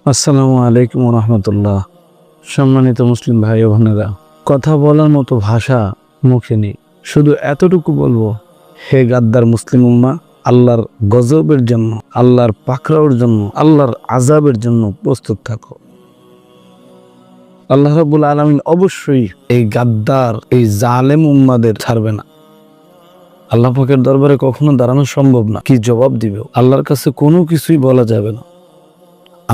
আসসালামু আলাইকুম রহমতুল্লাহ। সম্মানিত মুসলিম ভাই ও বোনেরা, কথা বলার মতো ভাষা মুখে নেই, শুধু এতটুকু বলবো, হে গাদ্দার মুসলিম উম্মা, আল্লাহর গজবের জন্য, আল্লাহর পাকড়াওর জন্য, আল্লাহর আযাবের জন্য প্রস্তুত থাকো। আল্লাহ রাব্বুল আলামিন অবশ্যই এই গাদ্দার, এই জালেম উম্মাদের ছাড়বে না। আল্লাহ পাকের দরবারে কখনো দাঁড়ানো সম্ভব না। কি জবাব দিবে? আল্লাহর কাছে কোনো কিছুই বলা যাবে না।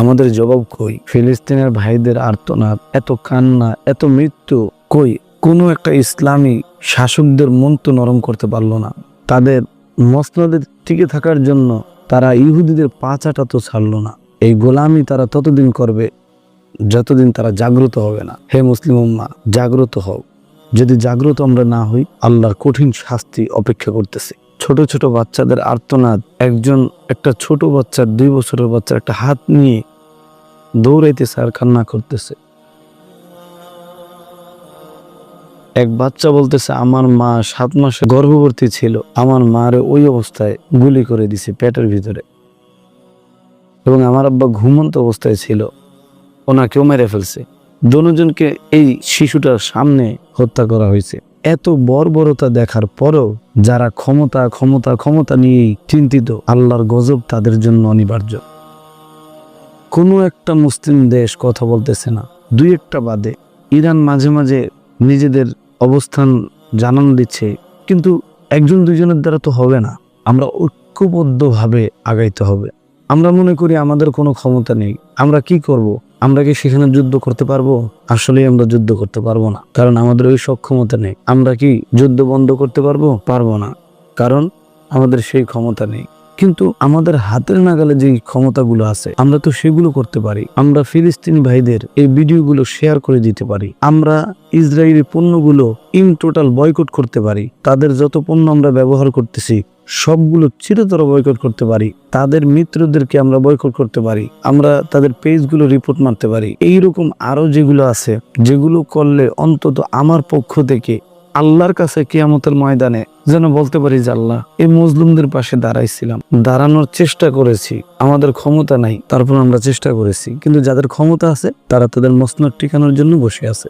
আমাদের জবাব কই? ফিলিস্তিনের ভাইদের আর্তনাদ, এত কান্না, এত মৃত্যু কই? কোনো একটা ইসলামী শাসকদের মন তো নরম করতে পারলো না। তাদের মসনদে টিকে থাকার জন্য তারা ইহুদিদের পা চাটা তো ছাড়লো না। এই গোলামি তারা ততদিন করবে যতদিন তারা জাগ্রত হবে না। হে মুসলিম উম্মাহ, জাগ্রত হও। যদি জাগ্রত আমরা না হই, আল্লাহর কঠিন শাস্তি অপেক্ষা করতেছে। ছোট ছোট বাচ্চাদের আর্তনাদ, একটা ছোট বাচ্চার 2 বছরের বাচ্চার একটা হাত নিয়ে দৌড়াইতেছে আর কান্না করতেছে। এক বাচ্চা বলতেছে, আমার মা 7 মাসে গর্ভবতী ছিল, আমার মারে ওই অবস্থায় গুলি করে দিছে পেটের ভিতরে, এবং আমার আব্বা ঘুমন্ত অবস্থায় ছিল, ওনাকেও মেরে ফেলছে। দুজনকে এই শিশুটার সামনে হত্যা করা হয়েছে। এত বর্বরতা দেখার পরেও যারা ক্ষমতা ক্ষমতা ক্ষমতা নিয়েই চিন্তিত, আল্লাহর গজব তাদের জন্য অনিবার্য। কোনো একটা মুসলিম দেশ কথা বলতেছে না, 2-1টা বাদে। ইরান মাঝে মাঝে নিজেদের অবস্থান জানানো দিচ্ছে, কিন্তু 1-2জনের দ্বারা তো হবে না। আমরা ঐক্যবদ্ধভাবে আগাইতে হবে। আমরা মনে করি আমাদের কোনো ক্ষমতা নেই, আমরা কি করব? আমরা কি সেখানে যুদ্ধ করতে পারবো? আসলে আমরা যুদ্ধ করতে পারবো না, কারণ আমাদের ওই সক্ষমতা নেই। আমরা কি যুদ্ধ বন্ধ করতে পারবো না, কারণ আমাদের সেই ক্ষমতা নেই। কিন্তু আমাদের হাতের নাগালে যে ক্ষমতাগুলো আছে, আমরা তো সেগুলো করতে পারি। আমরা ফিলিস্তিনি ভাইদের এই ভিডিওগুলো শেয়ার করে দিতে পারি। আমরা ইসরায়েলি পণ্যগুলো ইন টোটাল বয়কট করতে পারি। তাদের যত পণ্য আমরা ব্যবহার করতেছি সবগুলো চিরতর বয়কট করতে পারি। তাদের মিত্রদেরকে আমরা বয়কট করতে পারি। আমরা তাদের পেজগুলো রিপোর্ট মারতে পারি। এইরকম আরো যেগুলো আছে, যেগুলো করলে অন্তত আমার পক্ষ থেকে আল্লাহর কাছে কিয়ামতের ময়দানে যেন বলতে পারি যে আল্লাহ, এই মজলুমদের পাশে দাঁড়াইছিলাম, দাঁড়ানোর চেষ্টা করেছি। আমাদের ক্ষমতা নাই, তারপর আমরা চেষ্টা করেছি। কিন্তু যাদের ক্ষমতা আছে তারা তাদের মসনদ টিকানোর জন্য বসে আছে।